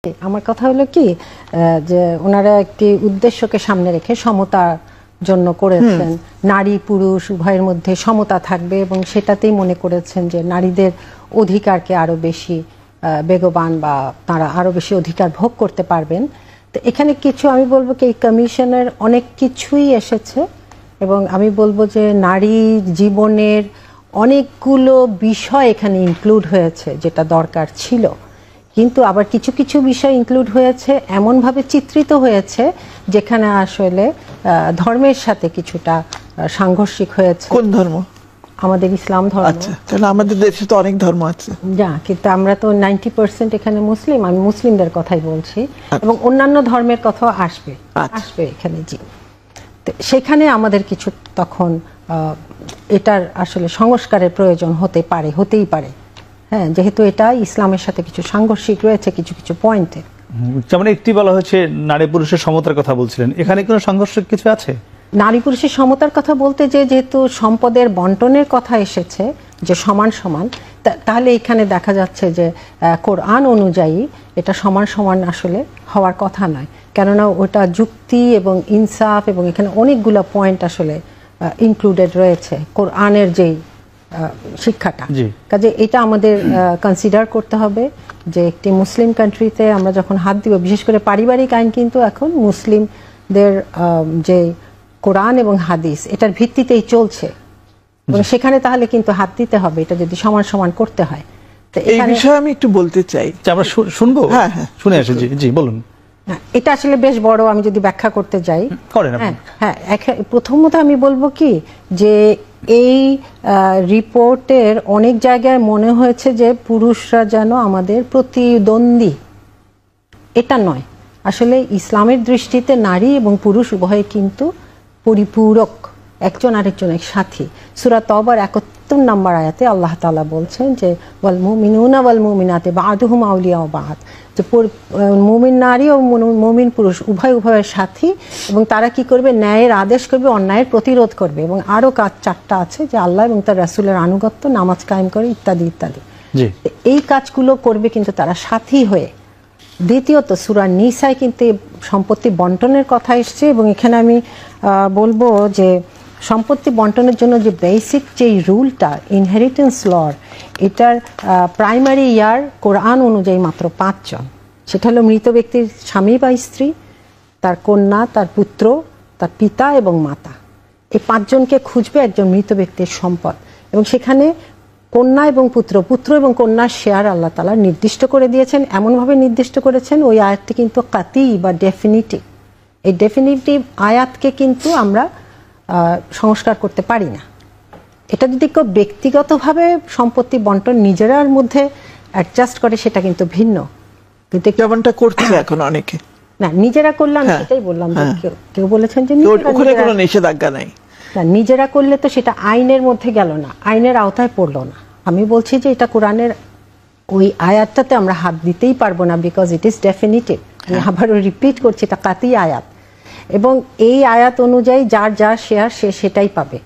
আমার কথা হলো কি যে ওনারা একটি উদ্দেশ্যকে সামনে রেখে সমতার জন্য করেছেন, নারী পুরুষ উভয়ের মধ্যে সমতা থাকবে এবং সেটাতেই মনে করেছেন যে নারীদের অধিকারকে আরো বেশি বেগবান বা তারা আরো বেশি অধিকার ভোগ করতে পারবেন। তো এখানে কিছু আমি বলবো কি এই কমিশনের অনেক কিছুই এসেছে এবং আমি বলবো যে নারী জীবনের অনেকগুলো বিষয় এখানে ইনক্লুড হয়েছে যেটা দরকার ছিল, কিন্তু আবার কিছু কিছু বিষয় ইনক্লুড হয়েছে এমনভাবে চিত্রিত হয়েছে যেখানে আসলে ধর্মের সাথে কিছুটা সাংঘর্ষিক হয়েছে। কোন ধর্ম? আমাদের ইসলাম ধর্ম। আচ্ছা, তাহলে আমাদের দেশে তো অনেক ধর্ম আছে। না, কিন্তু আমরা তো 90% এখানে মুসলিম, আমি মুসলিমদের কথাই বলছি এবং অন্যান্য ধর্মের কথাও আসবে আসবে এখানে। জি, সেখানে আমাদের কিছু তখন এটার আসলে সংস্কারের প্রয়োজন হতেই পারে। হ্যাঁ, যেহেতু এটা ইসলামের সাথে কিছু সাংঘর্ষিক রয়েছে কিছু কিছু পয়েন্টে। যেমন একটি বলা হচ্ছে নারী পুরুষের সমতার কথা বলছিলেন, এখানে কোনো সাংঘর্ষিক কিছু আছে? নারী পুরুষের সমতার কথা বলতে যেহেতু সম্পদের বন্টনের কথা এসেছে যে সমান সমান, তাহলে এখানে দেখা যাচ্ছে যে কোরআন অনুযায়ী এটা সমান সমান আসলে হওয়ার কথা নয়, কেননা ওটা যুক্তি এবং ইনসাফ এবং এখানে অনেকগুলো পয়েন্ট আসলে ইনক্লুডেড রয়েছে কোরআনের যেই শিক্ষাটা। কাজে এটা আমাদের কনসিডার করতে হবে যে একটি মুসলিম কান্ট্রিতে আমরা যখন হাত দিব, বিশেষ করে পারিবারিক আইন কিন্তু এখন মুসলিমদের যে কোরআন এবং হাদিস এটার ভিত্তিতেই চলছে এবং সেখানে তাহলে কিন্তু হাত দিতে হবে এটা যদি সমান সমান করতে হয়। তো এই বিষয়ে আমি একটু বলতে চাই, আমরা শুনবো। হ্যাঁ, শুনে আসি। জি বলুন। এটা আসলে বেশ বড়, আমি যদি ব্যাখ্যা করতে যাই। হ্যাঁ, প্রথমত আমি বলবো কি যে এই রিপোর্টের অনেক জায়গায় মনে হয়েছে যে পুরুষরা যেন আমাদের প্রতিদ্বন্দ্বী। এটা নয়, আসলে ইসলামের দৃষ্টিতে নারী এবং পুরুষ উভয়ে কিন্তু পরিপূরক, একজন আরেকজনের সাথী। সূরা তওবার ৭১ নম্বর আয়াতে আল্লাহ তাআলা বলছেন যে ওয়াল মুমিনুনা ওয়াল মুমিনাতি বা'দুহুম আউলিয়াউ বা'দ, যে মুমিন নারী ও মুমিন পুরুষ উভয়ের সাথী এবং তারা কি করবে? ন্যায়ের আদেশ করবে, অন্যায়ের প্রতিরোধ করবে। এবং আরো কাজ 4টা আছে যে আল্লাহ এবং তার রাসূলের আনুগত্য, নামাজ কায়েম করে ইত্যাদি ইত্যাদি। এই কাজগুলো করবে কিন্তু তারা সাথী হয়ে। দ্বিতীয়ত সূরা নিসায় কিন্তু সম্পত্তি বন্টনের কথা এসছে এবং এখানে আমি বলবো যে সম্পত্তি বন্টনের জন্য যে বেসিক যে রুলটা ইনহেরিটেন্স লর, এটার প্রাইমারি ইয়ার কোরআন অনুযায়ী মাত্র 5 জন। সেটা হলো মৃত ব্যক্তির স্বামী বা স্ত্রী, তার কন্যা, তার পুত্র, তার পিতা এবং মাতা। এই 5 জনকে খুঁজবে একজন মৃত ব্যক্তির সম্পদ এবং সেখানে কন্যা এবং পুত্র এবং কন্যার শেয়ার আল্লাহ তাআলা নির্দিষ্ট করে দিয়েছেন। এমনভাবে নির্দিষ্ট করেছেন ওই আয়াতটি কিন্তু কাতি বা ডেফিনিটিভ। এই ডেফিনিটিভ আয়াতকে কিন্তু আমরা সংস্কার করতে পারি না। এটা যদি কেউ ব্যক্তিগতভাবে সম্পত্তি বন্টন নিজেরার মধ্যে অ্যাডজাস্ট করে সেটা কিন্তু ভিন্ন, কিন্তু যেমনটা করছে এখন অনেকে। না, নিজেরা করলে আমি সেটাই বললাম, কেউ বলেছেন যে ওখানে কোনো নিষেধাজ্ঞা নাই। না, নিজেরা করলে তো সেটা আইনের মধ্যে গেল না, আইনের আওতায় পড়লো না। আমি বলছি যে এটা কোরআনের ওই আয়াতটাতে আমরা হাত দিতেই পারবো না, বিকজ ইট ইজ ডেফিনিটিভ। আমি আবারও রিপিট করছি, এটা কাতি আয়াত এবং এই আয়াত অনুযায়ী যার যা শেয়ার সে সেটাই পাবে।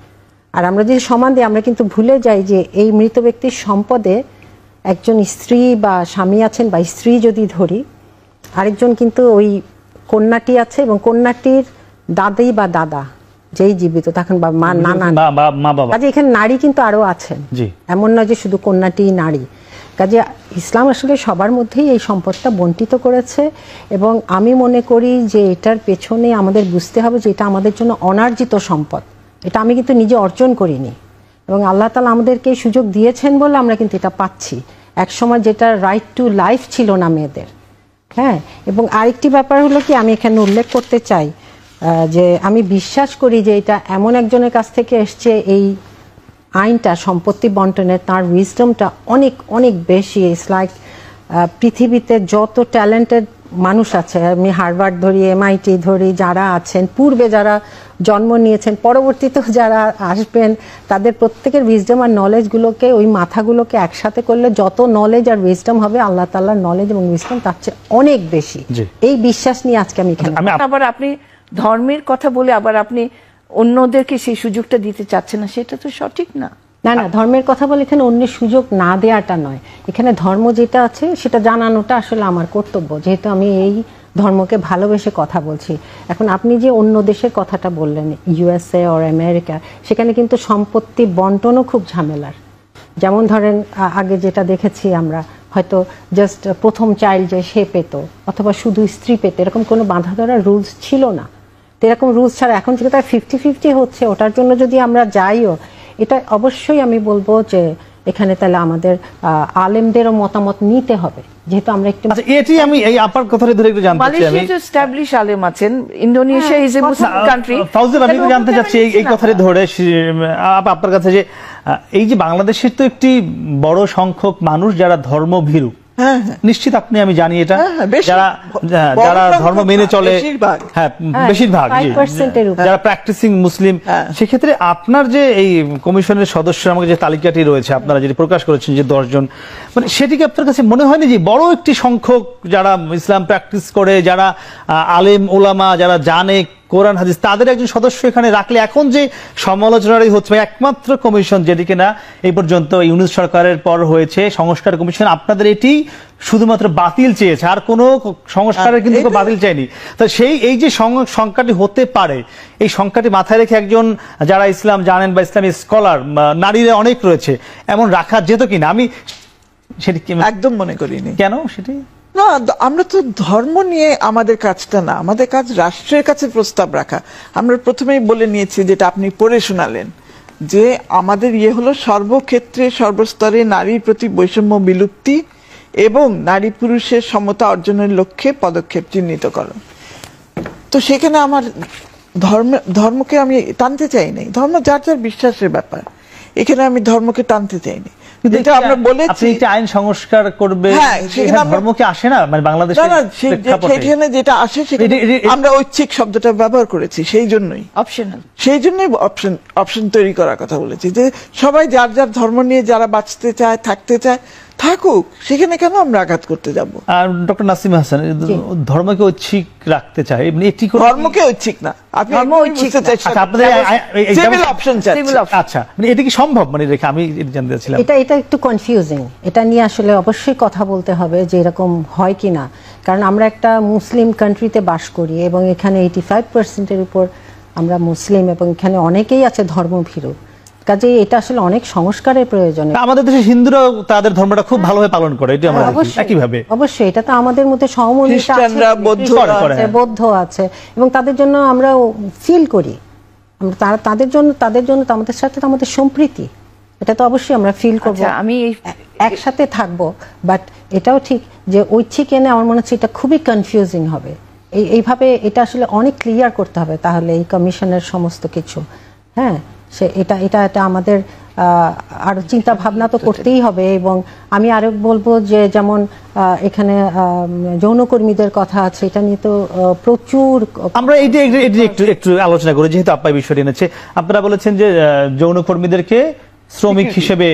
আর আমরা যদি সমান দিই, আমরা কিন্তু ভুলে যাই যে এই মৃত ব্যক্তির সম্পদে একজন স্ত্রী বা স্বামী আছেন বা স্ত্রী যদি ধরি, আরেকজন কিন্তু ওই কন্যাটি আছে এবং কন্যাটির দাদি বা দাদা যেই জীবিত তখন বা মা, নানা, কাজে এখানে নারী কিন্তু আরো আছেন, এমন নয় যে শুধু কন্যাটি নারী। কাজে ইসলাম আসলে সবার মধ্যেই এই সম্পদটা বন্টিত করেছে এবং আমি মনে করি যে এটার পেছনে আমাদের বুঝতে হবে যে এটা আমাদের জন্য অনার্জিত সম্পদ। এটা আমি কিন্তু নিজে অর্জন করিনি এবং আল্লাহ তাআলা আমাদেরকে এই সুযোগ দিয়েছেন বলে আমরা কিন্তু এটা পাচ্ছি। একসময় যেটা রাইট টু লাইফ ছিল না মেয়েদের। হ্যাঁ, এবং আরেকটি ব্যাপার হলো কি আমি এখানে উল্লেখ করতে চাই যে আমি বিশ্বাস করি যে এটা এমন একজনের কাছ থেকে এসছে এই আইনটা সম্পত্তি বন্টনের, তার উইজডমটা অনেক অনেক বেশি। ইটস লাইক পৃথিবীতে যত ট্যালেন্টেড মানুষ আছে, আমি হার্ভার্ড ধরি, MIT ধরি, যারা আছেন পূর্বে, যারা জন্ম নিয়েছেন, পরবর্তীতেও যারা আসবেন, তাদের প্রত্যেকের উইজডম আর নলেজগুলোকে, ওই মাথাগুলোকে একসাথে করলে যত নলেজ আর উইজডম হবে আল্লাহ তাআলার নলেজ এবং উইজডম তার চেয়ে অনেক বেশি। এই বিশ্বাস নিয়ে আজকে আমি এখানে। আবার আপনি ধর্মের কথা বলে আবার আপনি অন্যদেরকে সেই সুযোগটা দিতে চাচ্ছেন না, সেটা তো সঠিক না। না না, ধর্মের কথা বলে এখানে অন্যের সুযোগ না দেওয়াটা নয়, এখানে ধর্ম যেটা আছে সেটা জানানোটা আসলে আমার কর্তব্য, যেহেতু আমি এই ধর্মকে ভালোবেসে কথা বলছি। এখন আপনি যে অন্য দেশের কথাটা বললেন, ইউএসএ অর আমেরিকা, সেখানে কিন্তু সম্পত্তি বন্টনও খুব ঝামেলার। যেমন ধরেন আগে যেটা দেখেছি আমরা, হয়তো জাস্ট প্রথম চাইল্ড যে সে পেত, অথবা শুধু স্ত্রী পেত, এরকম কোনো বাঁধা ধরা রুলস ছিল না। তো এরকম রুলস ছাড়া এখন যেটা 50-50 হচ্ছে, ওটার জন্য যদি আমরা যাইও, এটা অবশ্যই আমি বলবো যে এখানে তাহলে আমাদের আলেমদেরও মতামত নিতে হবে, যেহেতু আমরা একটু এটি আমি এই আপার কথাটা ধরে একটু জানতে চাই। আমি মালয়েশিয়া এস্টাবলিশ আলেম আছেন, Indonesia is a Muslim country. Fauzil, আমি জানতে চাচ্ছি এই কথাটা ধরে আপনার কাছে যে এই যে বাংলাদেশের তো একটি বড় সংখ্যক মানুষ যারা ধর্মভীরু, নিশ্চিত আপনি, আমি জানি এটা, যারা যারা ধর্ম মেনে চলে, হ্যাঁ বেশিরভাগ, যারা প্র্যাকটিসিং মুসলিম, সেক্ষেত্রে আপনার যে এই কমিশনের সদস্য আমাকে যে তালিকাটি রয়েছে আপনারা যেটি প্রকাশ করেছেন যে 10 জন, মানে সেটিকে আপনার কাছে মনে হয়নি যে বড় একটি সংখ্যক যারা ইসলাম প্র্যাকটিস করে, যারা আলেম ওলামা, যারা জানে কোরআন হাদিস, তাদের একজন সদস্য এখানে রাখলে এখন যে সমালোচনারই হচ্ছে, একমাত্র কমিশন যেটি কিনা এই পর্যন্ত ইউনূস সরকারের পর হয়েছে সংস্কার কমিশন, আপনাদের এটি শুধুমাত্র বাতিল চেয়েছে, আর কোনো সংস্কারের কিন্তু বাতিল চাইনি। তো সেই এই যে সংখ্যাটি হতে পারে, এই সংখ্যাটি মাথায় রেখে একজন যারা ইসলাম জানেন বা ইসলামী স্কলার, নারীরা অনেক রয়েছে, এমন রাখা যেত কিনা? আমি সেটি একদম মনে করিনি। কেন সেটি? না, আমরা তো ধর্ম নিয়ে আমাদের কাজটা না, আমাদের কাজ রাষ্ট্রের কাছে প্রস্তাব রাখা। আমরা প্রথমেই বলে নিয়েছি, যেটা আপনি পড়ে শোনালেন, যে আমাদের হলো সর্বক্ষেত্রে সর্বস্তরে নারীর প্রতি বৈষম্য বিলুপ্তি এবং নারী পুরুষের সমতা অর্জনের লক্ষ্যে পদক্ষেপ চিহ্নিতকরণ। তো সেখানে আমার ধর্মকে আমি টানতে চাই নাই, ধর্ম যার যার বিশ্বাসের ব্যাপার, এখানে আমি ধর্মকে টানতে চাইনি। যেটা আমরা বলেছি আপনি আইন সংস্কার করবে, সেখানে ধর্ম কি আসে না? মানে বাংলাদেশে সেখানে যেটা আসে, আমরা ঐচ্ছিক শব্দটা ব্যবহার করেছি, সেই জন্যই অপশনাল, সেই জন্যই অপশন তৈরি করার কথা বলেছি, যে সবাই যার যার ধর্ম নিয়ে যারা বাঁচতে চায়, থাকতে চায়, থাকুক, সেখানে কেন আমরা আঘাত করতে যাব? আর ডক্টর নাসিমা হাসান, ধর্মকে ঐচ্ছিক রাখতে চায়, এটি ধর্মকে ঐচ্ছিক না, আপনি ধর্ম ঐচ্ছিক না, আপনাদের সিভিল অপশন চাচ্ছেন। আচ্ছা, মানে এটা কি সম্ভব? মানে রেখে আমি জানতে চাচ্ছিলাম, এটা একটু কনফিউজিং, এটা নিয়ে আসলে অবশ্যই কথা বলতে হবে যে এরকম হয় কিনা, কারণ আমরা একটা মুসলিম কান্ট্রিতে বাস করি এবং এখানে 85%-এর উপর আমরা মুসলিম, এবং এখানে অনেকেই আছে ধর্মভীরু, কাজেই এটা আসলে অনেক সংস্কারের প্রয়োজন। আমাদের দেশে হিন্দুরাও তাদের ধর্মটা খুব ভালোভাবে পালন করে, এটা আমরা একইভাবে, অবশ্যই এটা তো আমাদের মধ্যে সহমর্মিতা আছে, বৌদ্ধ আছে, এবং তাদের জন্য আমরা ফিল করি, তাদের জন্য আমাদের সাথে আমাদের সম্প্রীতি, এটা তো অবশ্যই আমরা ফিল করব, আমি একসাথে থাকবো। বাট এটাও ঠিক যে ঐচ্ছিক এনে আমার মনে হচ্ছে এটা খুবই কনফিউজিং হবে, এইভাবে এটা আসলে অনেক ক্লিয়ার করতে হবে তাহলে এই কমিশনের সমস্ত কিছু। হ্যাঁ, এটা আমাদের আরো চিন্তা ভাবনা তো করতেই হবে। এবং আমি আরো বলবো যে যেমন এখানে যৌনকর্মীদের কথা আছে, এটা নিয়ে তো প্রচুর আমরা একটু আলোচনা করি, যেহেতু আপাই বিষয়টি এনেছে। আপনারা বলেছেন যে যৌনকর্মীদেরকে শ্রমিক হিসেবে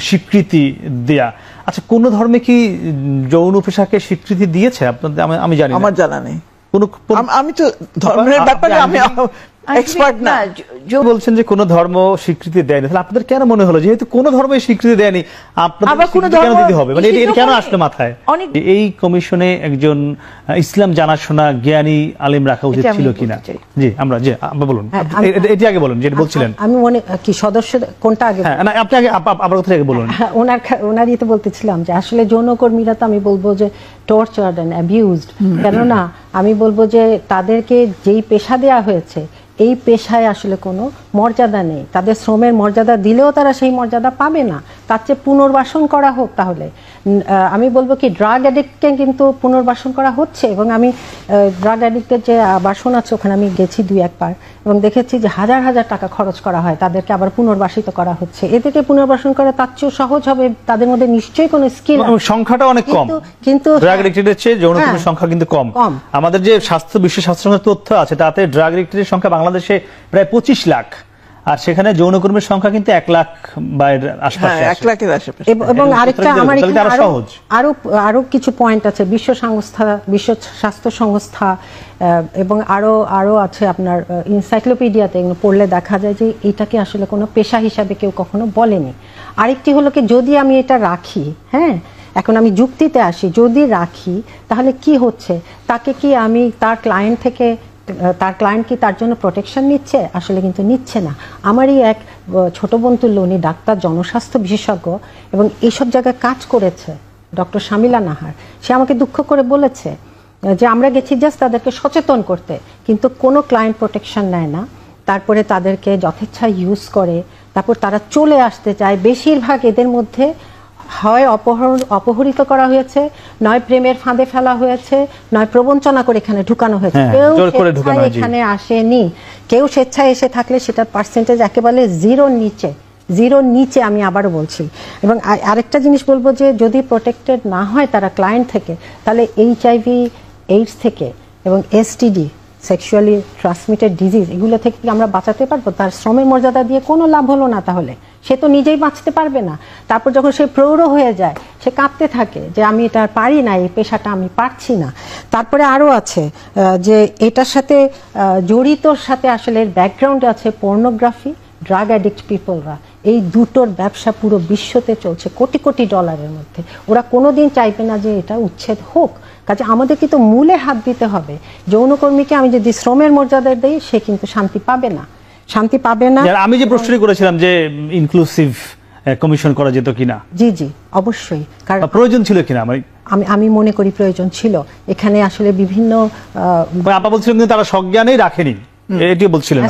স্বীকৃতি দেয়া, আচ্ছা কোন ধর্মে কি যৌন পেশাকে স্বীকৃতি দিয়েছে আপনাদের? আমি জানি, আমার জানা নেই। আমি তো ধর্মের ব্যাপারে আমি এক্সপার্ট না। বলছেন যে কোন ধর্ম স্বীকৃতি দেয়নি, তাহলে আপনাদের কেন মনে হলো যেহেতু কোন ধর্ম স্বীকৃতি দেয়নি আপনাদের কেন দিতে হবে? মানে এটা কেন আসলো মাথায়? এই কমিশনে একজন ইসলাম জানাশোনা জ্ঞানী আলেম রাখা উচিত ছিল কিনা? জি আমরা বলুন, এটি আগে বলুন যেটা বলছিলেন। আমি মনে কি সদস্য কোনটা আগে? না আপনি আগে আপনার কথা আগে বলুন। ওনারই তো বলতেছিলাম যে আসলে যৌনকর্মীরা তো আমি বলবো যে টর্চার্ড এন্ড অ্যাবিউজড, কেননা আমি বলবো যে তাদেরকে যেই পেশা দেয়া হয়েছে এই পেশায় আসলে কোনো মর্যাদা নেই, তাদের শ্রমের মর্যাদা দিলেও তারা সেই মর্যাদা পাবে না, তার চেয়ে পুনর্বাসন করা হোক। তাহলে আমি বলবো কি ড্রাগ অ্যাডিক্টকে কিন্তু পুনর্বাসন করা হচ্ছে, এবং আমি ড্রাগ অ্যাডিক্টের যে বাসন আছে ওখানে আমি গেছি 2-1 বার এবং দেখেছি যে হাজার হাজার টাকা খরচ করা হয়, তাদেরকে আবার পুনর্বাসিত করা হচ্ছে। এদেরকে পুনর্বাসন করা তার চেয়েও সহজ হবে, তাদের মধ্যে নিশ্চয়ই কোনো স্কিল, সংখ্যাটা অনেক কম, কিন্তু ড্রাগ অ্যাডিক্টের চেয়ে যৌনকর্মীর সংখ্যা কিন্তু কম। আমাদের যে বিশ্ব স্বাস্থ্য সংস্থার তথ্য আছে তাতে ড্রাগ অ্যাডিক্টের সংখ্যা বাংলাদেশে প্রায় 25 লাখ, আর সেখানে যৌনকর্মীর সংখ্যা কিন্তু 1 লাখ বা এর আশপাশে, 1 লাখের আশেপাশে। এবং আরেকটা আমার এখানে সহজ আরো কিছু পয়েন্ট আছে। বিশ্ব স্বাস্থ্য সংস্থা এবং আরো আছে আপনার এনসাইক্লোপিডিয়াতে, এগুলো পড়লে দেখা যায় যে এটাকে আসলে কোনো পেশা হিসাবে কেউ কখনো বলেনি। আরেকটি হলো কি, যদি আমি এটা রাখি, হ্যাঁ, এখন আমি যুক্তিতে আসি, যদি রাখি তাহলে কি হচ্ছে, তাকে কি আমি তার ক্লায়েন্ট কি তার জন্য প্রোটেকশন নিচ্ছে? আসলে কিন্তু নিচ্ছে না। আমারই এক ছোট বোন তুল্য, উনি ডাক্তার, জনস্বাস্থ্য বিশেষজ্ঞ এবং এইসব জায়গায় কাজ করেছে, ডক্টর শামিলা নাহার। সে আমাকে দুঃখ করে বলেছে যে আমরা গেছি জাস্ট তাদেরকে সচেতন করতে, কিন্তু কোনো ক্লায়েন্ট প্রোটেকশন নেয় না, তারপরে তাদেরকে যথেচ্ছা ইউজ করে, তারপর তারা চলে আসতে চায়। বেশিরভাগ এদের মধ্যে হয় অপহরিত করা হয়েছে, নয় প্রেমের ফাঁদে ফেলা হয়েছে, নয় প্রবঞ্চনা করে এখানে ঢুকানো হয়েছে। কেউ এখানে আসেনি। কেউ স্বেচ্ছায় এসে থাকলে সেটার পার্সেন্টেজ একেবারে জিরোর নিচে, আমি আবারও বলছি। এবং আরেকটা জিনিস বলবো যে যদি প্রোটেক্টেড না হয় তারা ক্লায়েন্ট থেকে, তাহলে HIV, এইডস থেকে এবং STD, সেক্সুয়ালি ট্রান্সমিটেড ডিজিজ, এগুলো থেকে আমরা বাঁচাতে পারবো? তার শ্রমের মর্যাদা দিয়ে কোনো লাভ হলো না। তাহলে সে তো নিজেই বাঁচতে পারবে না। তারপর যখন সে প্রৌঢ় হয়ে যায়, সে কাঁদতে থাকে যে আমি এটা পারি না, এই পেশাটা আমি পারছি না। তারপরে আরও আছে যে এটার সাথে জড়িতর সাথে আসলে এর ব্যাকগ্রাউন্ডে আছে পর্নোগ্রাফি, ড্রাগ অ্যাডিক্ট পিপলরা। এই দুটোর ব্যবসা পুরো বিশ্বতে চলছে কোটি কোটি ডলারের মধ্যে। ওরা কোনোদিন চাইবে না যে এটা উচ্ছেদ হোক। কাজে আমাদেরকে তো মূলে হাত দিতে হবে। যৌনকর্মীকে আমি যদি শ্রমের মর্যাদা দেই, সে কিন্তু শান্তি পাবে না। আমি যে প্রশ্নটি করেছিলাম যে ইনক্লুসিভ কমিশন করা যেত কিনা, জি অবশ্যই, কারণ প্রয়োজন ছিল কিনা আমি মনে করি প্রয়োজন ছিল। এখানে আসলে বিভিন্ন আপা বলছিলেন কিন্তু তারা সজ্ঞানেই রাখেনি, এটি বলছিলেন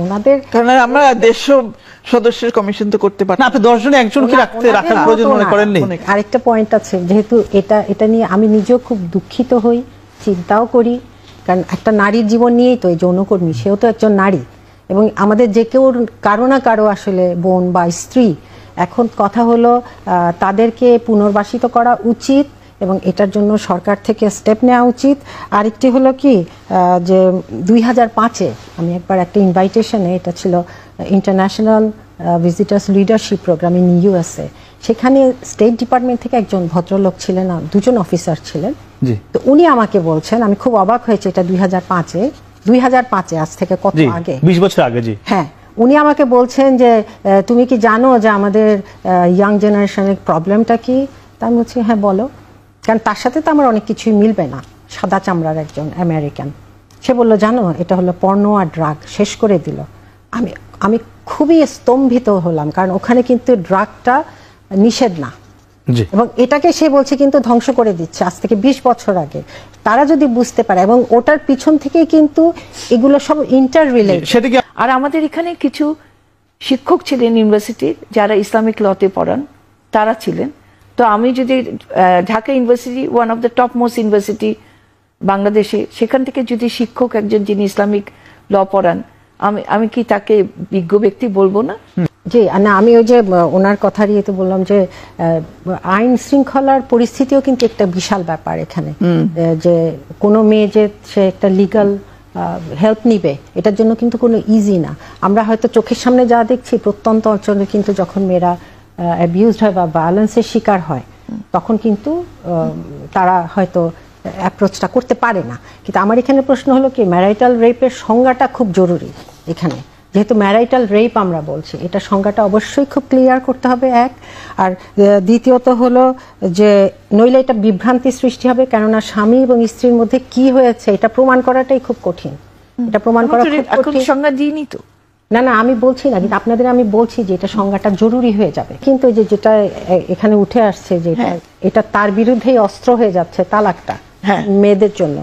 ওনাদের, কারণ আমরা 150 সদস্যের কমিশন তো করতে পারি না। আপনি 10 জনে একজনকে রাখার প্রয়োজন মনে করেননি? আরেকটা পয়েন্ট আছে, যেহেতু এটা নিয়ে আমি নিজেও খুব দুঃখিত হই, চিন্তাও করি, কারণ একটা নারীর জীবন নিয়েই তো এই যৌনকর্মী, সেও তো একজন নারী। এবং আমাদের যে কেউ কারো না কারো আসলে বোন বা স্ত্রী। এখন কথা হলো তাদেরকে পুনর্বাসিত করা উচিত এবং এটার জন্য সরকার থেকে স্টেপ নেওয়া উচিত। আরেকটি হলো কি যে 2005-এ আমি একবার একটা ইনভাইটেশনে, এটা ছিল international visitors leadership programme in USA, সেখানে স্টেট ডিপার্টমেন্ট থেকে একজন ভদ্রলোক ছিলেন, 2জন অফিসার ছিলেন। তো উনি আমাকে বলছেন, আমি খুব অবাক হয়েছে, এটা 2005-এ, আজ থেকে কত আগে, 20 বছর আগে। জি হ্যাঁ, উনি আমাকে বলছেন যে তুমি কি জানো যে আমাদের ইয়াং জেনারেশনের প্রবলেমটা কি? তা আমি বলছি হ্যাঁ বলো। কারণ তার সাথে তো আমার অনেক কিছুই মিলবে না, সাদা চামড়ার একজন আমেরিকান। সে বলল জানো এটা হলো পর্নো আর ড্রাগ, শেষ করে দিল। আমি খুবই স্তম্ভিত হলাম, কারণ ওখানে কিন্তু ড্রাগটা নিষেধ না, এবং এটাকে সে বলছে কিন্তু ধ্বংস করে দিচ্ছে আজ থেকে 20 বছর আগে। তারা যদি বুঝতে পারে, এবং ওটার পিছন থেকেই কিন্তু এগুলো সব ইন্টার রিলেটেড। আর আমাদের এখানে কিছু শিক্ষক ছিলেন ইউনিভার্সিটির, যারা ইসলামিক লতে পড়ান, তারা ছিলেন। তো আমি যদি Dhaka university, one of the top most university বাংলাদেশে, সেখান থেকে যদি শিক্ষক একজন যিনি ইসলামিক ল পড়ান, আমি কি তাকে বিজ্ঞ ব্যক্তি বলবো না? জি না, আমি ওই যে ওনার কথারই তো বললাম যে আইন শৃঙ্খলার পরিস্থিতিও কিন্তু একটা বিশাল ব্যাপার এখানে। যে কোনো মেয়ে যে সে একটা লিগাল হেল্প নিবে, এটার জন্য কিন্তু কোনো ইজি না। আমরা হয়তো চোখের সামনে যা দেখছি, প্রত্যন্ত অঞ্চলে কিন্তু যখন মেয়েরা অ্যাবিউজড হয় বা ভায়োলেন্সের শিকার হয়, তখন কিন্তু তারা হয়তো অ্যাপ্রোচটা করতে পারে না। কিন্তু আমার এখানে প্রশ্ন হলো কি, ম্যারাইটাল রেপের সংজ্ঞাটা খুব জরুরি এখানে। যেহেতু ম্যারাইটাল রেপ আমরা বলছি, এটা সংজ্ঞাটা অবশ্যই খুব ক্লিয়ার করতে হবে, এক। আর দ্বিতীয়ত হলো যে নইলে এটা বিভ্রান্তি সৃষ্টি হবে, কেননা স্বামী এবং স্ত্রীর মধ্যে কি হয়েছে এটা প্রমাণ করাটাই খুব কঠিন। এটা প্রমাণ করা খুব কঠিন। সংজ্ঞা দিইনি তো। না আমি বলছি না, কিন্তু আপনাদের আমি বলছি যে এটা সংজ্ঞাটা জরুরি হয়ে যাবে। কিন্তু যেটা এখানে উঠে আসছে যে এটা তার বিরুদ্ধেই অস্ত্র হয়ে যাচ্ছে, তালাকটা মেয়েদের জন্য।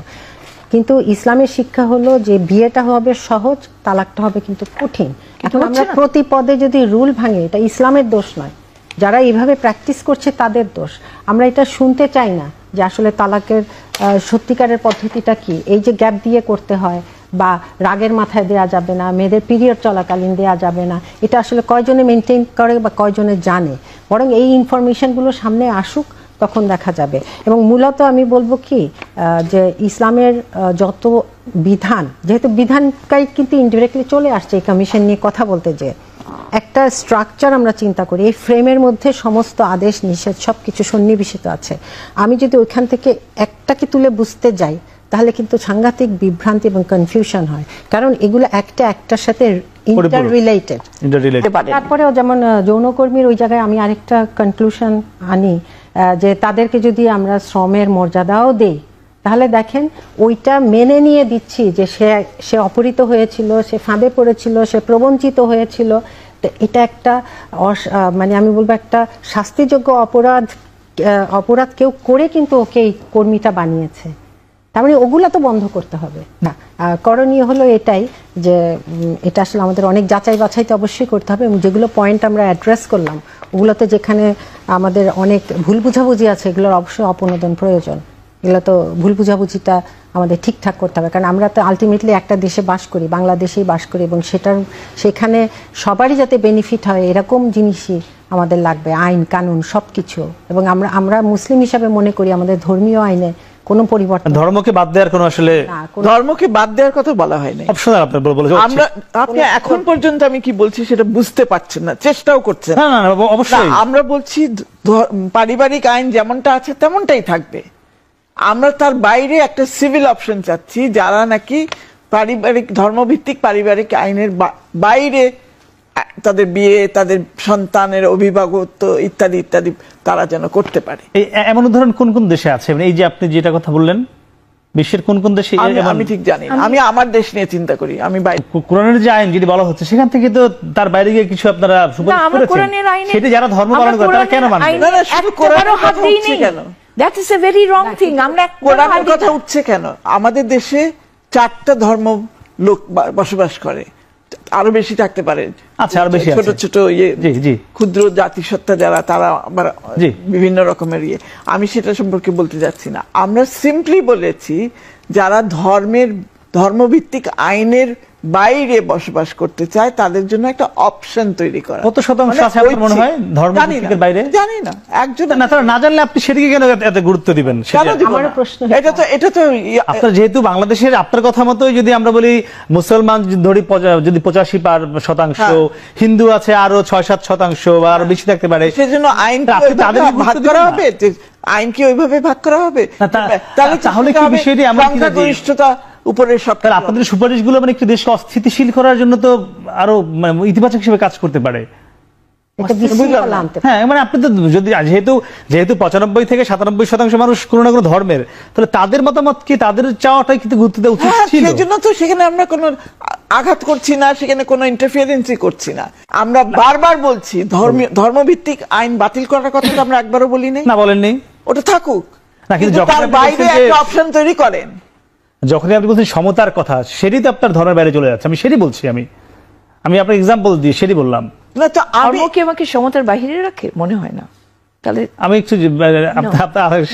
কিন্তু ইসলামের শিক্ষা হলো যে বিয়েটা হবে সহজ, তালাকটা হবে কিন্তু কঠিন। এখন আমরা প্রতি পদে যদি রুল ভাঙে, এটা ইসলামের দোষ নয়, যারা এইভাবে প্র্যাকটিস করছে তাদের দোষ। আমরা এটা শুনতে চাই না যে আসলে তালাকের সত্যিকারের পদ্ধতিটা কি। এই যে গ্যাপ দিয়ে করতে হয়, বা রাগের মাথায় দেয়া যাবে না, মেয়েদের পিরিয়ড চলাকালীন দেয়া যাবে না, এটা আসলে কয়জনে মেনটেন করে বা কয়জনে জানে। বরং এই ইনফরমেশনগুলো সামনে আসুক, তখন দেখা যাবে। এবং মূলত আমি বলবো কি, যে ইসলামের যত বিধান, যেহেতু বিধানটাই কিন্তু ইনডিরেক্টলি চলে আসছে এই কমিশন নিয়ে কথা বলতে, যে একটা স্ট্রাকচার আমরা চিন্তা করি, এই ফ্রেমের মধ্যে সমস্ত আদেশ নিষেধ সবকিছু সন্নিবেশিত আছে। আমি যদি ওইখান থেকে একটাকে তুলে বুঝতে যাই তাহলে কিন্তু সাংঘাতিক বিভ্রান্তি এবং কনফিউশন হয়, কারণ এগুলো একটার সাথে ইন্টার রিলেটেড। তারপরেও যেমন যৌনকর্মীর ওই জায়গায় আমি আরেকটা কনক্লুশন আনি, যে তাদেরকে যদি আমরা শ্রমের মর্যাদাও দেই, তাহলে দেখেন ওইটা মেনে নিয়ে দিচ্ছি যে সে অপহৃত হয়েছিল, সে ফাঁদে পড়েছিল, সে প্রবঞ্চিত হয়েছিল, তো এটা একটা মানে আমি বলবো একটা শাস্তিযোগ্য অপরাধ কেউ করে কিন্তু ওকে এই কর্মীটা বানিয়েছে। তার মানে ওগুলা তো বন্ধ করতে হবে না। করণীয় হলো এটাই যে এটা আসলে আমাদের অনেক যাচাই বাছাই তো অবশ্যই করতে হবে, এবং যেগুলো পয়েন্ট আমরা অ্যাড্রেস করলাম ওগুলোতে যেখানে আমাদের অনেক ভুল বুঝাবুঝি আছে এগুলোর অবশ্যই অপনোদন প্রয়োজন। এগুলো তো ভুল বুঝাবুঝিটা আমাদের ঠিকঠাক করতে হবে, কারণ আমরা তো আলটিমেটলি একটা দেশে বাস করি, বাংলাদেশেই বাস করি, এবং সেখানে সবারই যাতে বেনিফিট হয় এরকম জিনিসই আমাদের লাগবে, আইন কানুন সবকিছু। এবং আমরা মুসলিম হিসাবে মনে করি আমাদের ধর্মীয় আইনে কোনো পরিবর্তন, ধর্মকে বাদ দেওয়ার কোনো আসলে ধর্মকে বাদ দেওয়ার কথা বলা হয়নি। অপশনাল আপনার বলে আপনি এখন পর্যন্ত আমি কি বলছি সেটা বুঝতে পারছেন না, চেষ্টাও করছেন না। না অবশ্যই আমরা বলছি পারিবারিক আইন যেমনটা আছে তেমনটাই থাকবে। আমরা তার বাইরে একটা সিভিল অপশন চাচ্ছি, যারা নাকি পারিবারিক ধর্মভিত্তিক পারিবারিক আইনের বাইরে তাদের বিয়ে, তাদের সন্তানের অভিভাবকত্ব ইত্যাদি ইত্যাদি তারা যেন করতে পারে। এমন উদাহরণ কোন কোন দেশে আছে? এই যে আপনি যেটা কথা বললেন, বিশ্বের কোন কোন দেশে? আমি ঠিক জানি না, আমি আমার দেশ নিয়ে চিন্তা করি। আমি কোরআনের যে আইন যদি বলা হচ্ছে সেখান থেকে তো তার বাইরে গিয়ে কিছু আপনারা সুপারিশ করেছেন, সেটা যারা ধর্ম পালন করে তারা কেন মানবে না? শুধু কোরআনের কথা উঠছে কেন? That is a very wrong thing. আমরা কোরআনের কথা উঠছে কেন? আমাদের দেশে 4টা ধর্ম লোক বসবাস করে, আরো বেশি থাকতে পারে। আচ্ছা, আরো বেশি ছোট ছোট ক্ষুদ্র জাতিসত্তা যারা, তারা আবার বিভিন্ন রকমের আমি সেটা সম্পর্কে বলতে যাচ্ছি না। আমরা সিম্পলি বলেছি যারা ধর্মভিত্তিক আইনের বাইরে বসবাস করতে চায় তাদের জন্য একটা অপশন তৈরি করা। কত শতাংশ আছে আপনার মনে হয় ধর্মভিত্তিকের বাইরে? জানি না, একজন না, তারা না জানলে আপনি সেদিকে কেন এত গুরুত্ব দিবেন? এটা তো আপনার যেহেতু বাংলাদেশের আপনার কথা মতোই যদি আমরা বলি মুসলমান ধরি যদি 85% হিন্দু আছে আরো 6-7% বা আরো বেশি থাকতে পারে, সেজন্য আইন তাদের ভাগ করা হবে, আইন কি ওইভাবে ভাগ করা হবে? তাহলে কি বিষয়টি আমরা সংখ্যাগরিষ্ঠতা উপরে সব। আপনাদের সুপারিশগুলো মানে একটু দেশকে অস্থিতিশীল করার জন্য তো আরো ইতিবাচক হিসেবে কাজ করতে পারে। হ্যাঁ, মানে আপনি তো যদি যেহেতু 95 থেকে 97% মানুষ কোনো না কোনো ধর্মের, তাহলে তাদের মতামত কি, তাদের চাওয়াটাই কিন্তু গুরুত্ব দেওয়া উচিত ছিল। সেজন্য তো সেখানে আমরা কোনো আঘাত করছি না, সেখানে কোনো ইন্টারফিয়ারেন্সই করছি না। আমরা বারবার বলছি ধর্মভিত্তিক আইন বাতিল করার কথা তো আমরা একবারও বলি নাই। না, বলেননি। ওটা থাকুক, না, কিন্তু তার বাইরে একটা অপশন তৈরি করেন। যখনই আপনি বলছেন সমতার কথা, সেটাই তো আপনার ধর্মের বাইরে চলে যাচ্ছে। আমি সেটাই বলছি, আমি আপনার এক্সাম্পল দিয়ে সেটাই বললাম। না, তো আমাকে সমতার বাইরে রাখে মনে হয় না। তাহলে আমি একটু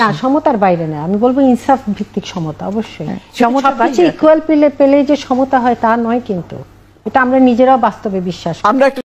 না, সমতার বাইরে না, আমি বলবো ইনসাফ ভিত্তিক সমতা। অবশ্যই সমতার বাইরে ইকুয়াল পেলে যে সমতা হয় তা নয়, কিন্তু এটা আমরা নিজেরাও বাস্তবে বিশ্বাস করি। আমরা